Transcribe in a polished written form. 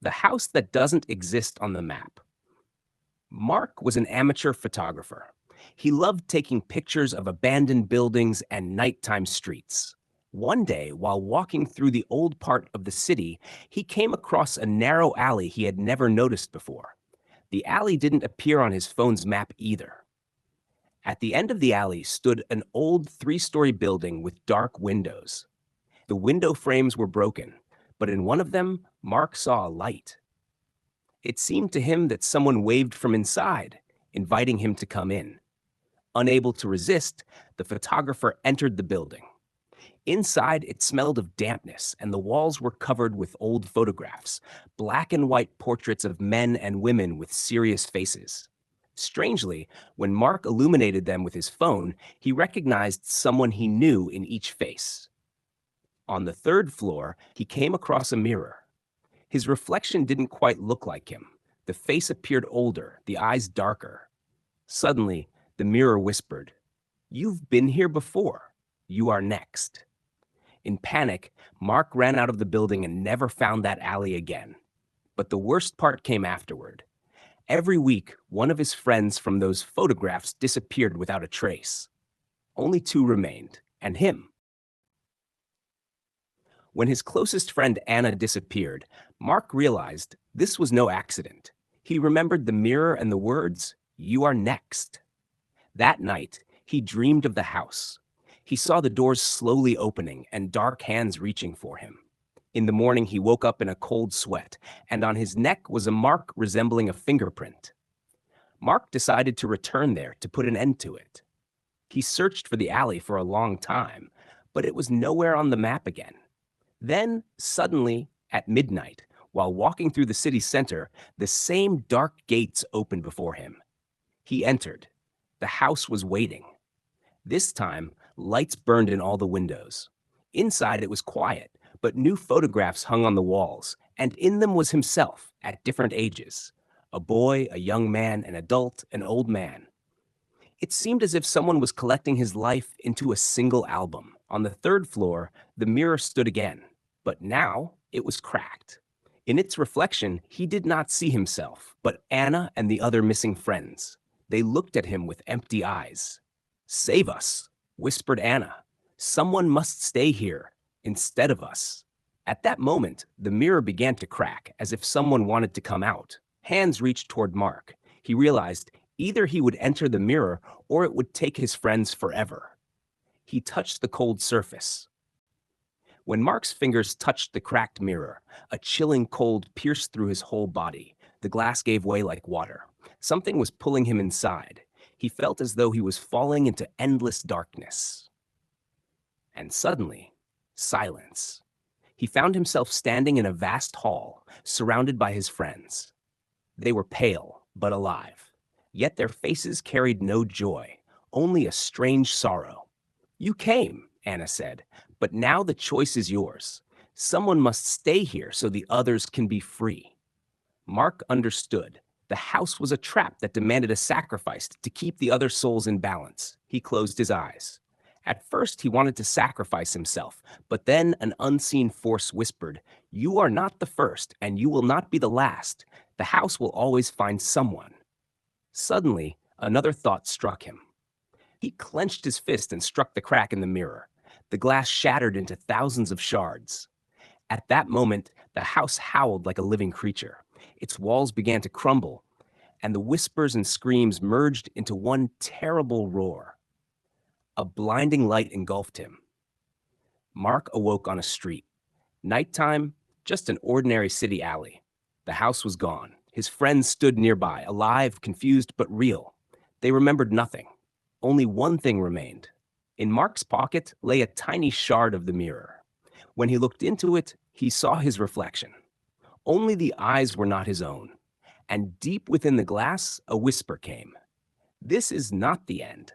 The house that doesn't exist on the map. Mark was an amateur photographer. He loved taking pictures of abandoned buildings and nighttime streets. One day, while walking through the old part of the city, he came across a narrow alley he had never noticed before. The alley didn't appear on his phone's map either. At the end of the alley stood an old three-story building with dark windows. The window frames were broken, but in one of them, Mark saw a light. It seemed to him that someone waved from inside, inviting him to come in. Unable to resist, the photographer entered the building. Inside, it smelled of dampness, and the walls were covered with old photographs, black and white portraits of men and women with serious faces. Strangely, when Mark illuminated them with his phone, he recognized someone he knew in each face. On the third floor, he came across a mirror. His reflection didn't quite look like him. The face appeared older, the eyes darker. Suddenly, the mirror whispered, "You've been here before. You are next." In panic, Mark ran out of the building and never found that alley again. But the worst part came afterward. Every week, one of his friends from those photographs disappeared without a trace. Only two remained, and him. When his closest friend Anna disappeared, Mark realized this was no accident. He remembered the mirror and the words, "You are next." That night, he dreamed of the house. He saw the doors slowly opening and dark hands reaching for him. In the morning, he woke up in a cold sweat, and on his neck was a mark resembling a fingerprint. Mark decided to return there to put an end to it. He searched for the alley for a long time, but it was nowhere on the map again. Then, suddenly, at midnight, while walking through the city center, the same dark gates opened before him. He entered. The house was waiting. This time, lights burned in all the windows. Inside, it was quiet, but new photographs hung on the walls, and in them was himself at different ages: a boy, a young man, an adult, an old man. It seemed as if someone was collecting his life into a single album. On the third floor, the mirror stood again, but now it was cracked. In its reflection, he did not see himself, but Anna and the other missing friends. They looked at him with empty eyes. "Save us," whispered Anna. "Someone must stay here instead of us." At that moment, the mirror began to crack, as if someone wanted to come out. Hands reached toward Mark. He realized either he would enter the mirror or it would take his friends forever. He touched the cold surface. When Mark's fingers touched the cracked mirror, a chilling cold pierced through his whole body. The glass gave way like water. Something was pulling him inside. He felt as though he was falling into endless darkness. And suddenly, silence. He found himself standing in a vast hall, surrounded by his friends. They were pale, but alive. Yet their faces carried no joy, only a strange sorrow. "You came," Anna said, "but now the choice is yours. Someone must stay here so the others can be free." Mark understood. The house was a trap that demanded a sacrifice to keep the other souls in balance. He closed his eyes. At first, he wanted to sacrifice himself, but then an unseen force whispered, "You are not the first, and you will not be the last. The house will always find someone." Suddenly, another thought struck him. He clenched his fist and struck the crack in the mirror. The glass shattered into thousands of shards. At that moment, the house howled like a living creature. Its walls began to crumble, and the whispers and screams merged into one terrible roar. A blinding light engulfed him. Mark awoke on a street. Nighttime, just an ordinary city alley. The house was gone. His friends stood nearby, alive, confused, but real. They remembered nothing. Only one thing remained. In Mark's pocket lay a tiny shard of the mirror. When he looked into it, he saw his reflection. Only the eyes were not his own. And deep within the glass, a whisper came. "This is not the end.